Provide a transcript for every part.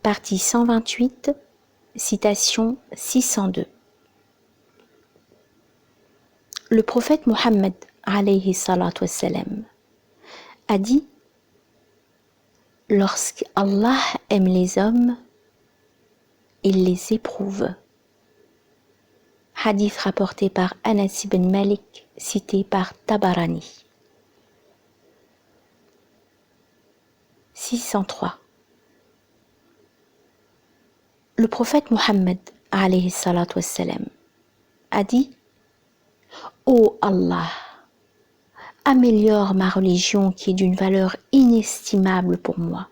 Partie 128, citation 602. Le prophète Mohammed alayhi salatu wassalam a dit: lorsqu'Allah aime les hommes, il les éprouve. Hadith rapporté par Anas ibn Malik, cité par Tabarani. 603. Le prophète Mohammed alayhi salatu wassalam a dit: ô Allah, améliore ma religion qui est d'une valeur inestimable pour moi,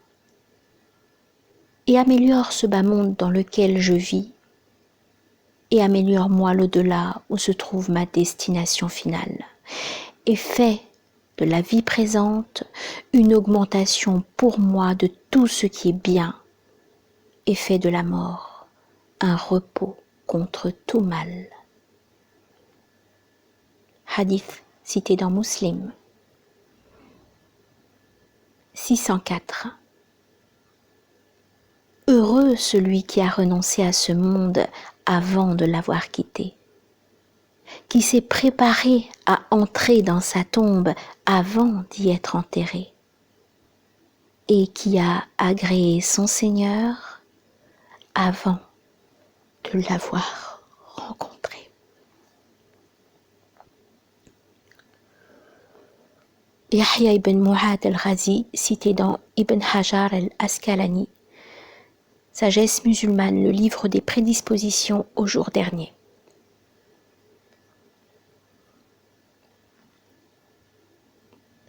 et améliore ce bas monde dans lequel je vis, et améliore-moi l'au-delà où se trouve ma destination finale, et fais de la vie présente une augmentation pour moi de tout ce qui est bien, et fais de la mort un repos contre tout mal. Hadith cité dans Muslim. 604. Heureux celui qui a renoncé à ce monde avant de l'avoir quitté, qui s'est préparé à entrer dans sa tombe avant d'y être enterré, et qui a agréé son Seigneur avant de l'avoir rencontré. Yahya ibn Mu'ad al-Ghazi, cité dans Ibn Hajar al-Asqalani, Sagesse musulmane, le livre des prédispositions au jour dernier.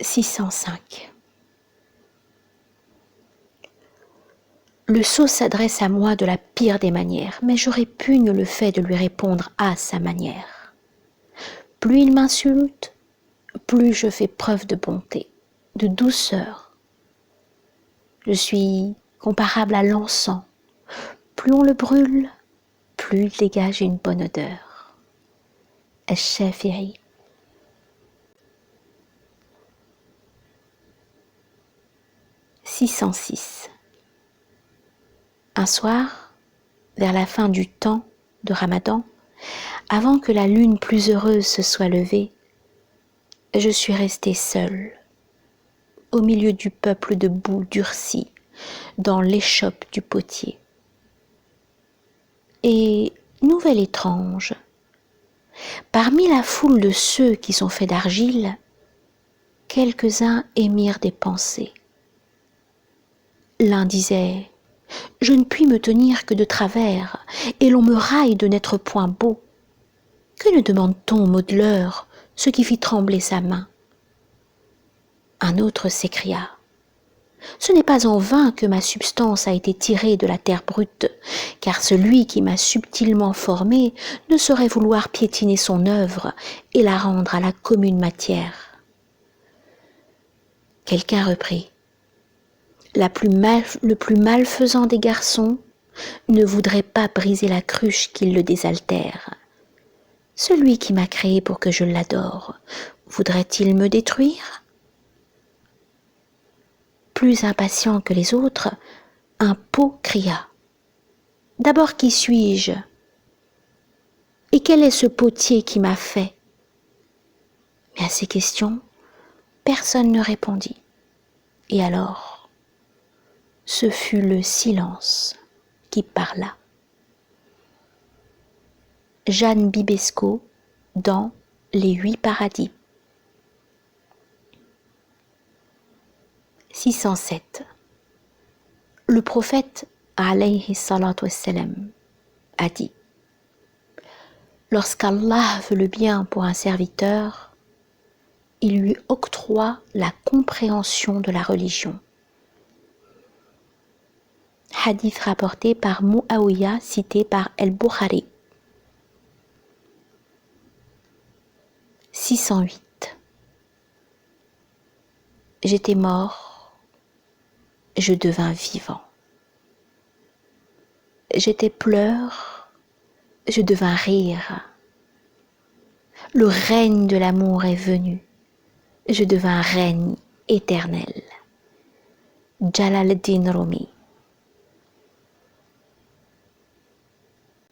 605. Le sot s'adresse à moi de la pire des manières, mais je répugne le fait de lui répondre à sa manière. Plus il m'insulte, plus je fais preuve de bonté, de douceur. Je suis comparable à l'encens. Plus on le brûle, plus il dégage une bonne odeur. Ash-Shafi'i. 606. Un soir, vers la fin du temps de Ramadan, avant que la lune plus heureuse se soit levée, je suis restée seule, au milieu du peuple debout durci, dans l'échoppe du potier. Et, nouvelle étrange, parmi la foule de ceux qui sont faits d'argile, quelques-uns émirent des pensées. L'un disait: je ne puis me tenir que de travers, et l'on me raille de n'être point beau. Que ne demande-t-on au modeleur, ce qui fit trembler sa main? Un autre s'écria: ce n'est pas en vain que ma substance a été tirée de la terre brute, car celui qui m'a subtilement formée ne saurait vouloir piétiner son œuvre et la rendre à la commune matière. Quelqu'un reprit: le plus malfaisant des garçons ne voudrait pas briser la cruche qui le désaltère. Celui qui m'a créé pour que je l'adore, voudrait-il me détruire? Plus impatient que les autres, un pot cria: d'abord, qui suis-je? Et quel est ce potier qui m'a fait? Mais à ces questions, personne ne répondit. Et alors, ce fut le silence qui parla. Jeanne Bibesco dans Les 8 paradis. 607. Le prophète alayhi salatu wassalam a dit: lorsqu'Allah veut le bien pour un serviteur, il lui octroie la compréhension de la religion. Hadith rapporté par Mu'awiya, cité par El-Bukhari. 608. J'étais mort, je devins vivant. J'étais pleur, je devins rire. Le règne de l'amour est venu, je devins règne éternel. Jalal ad-Din Rumi.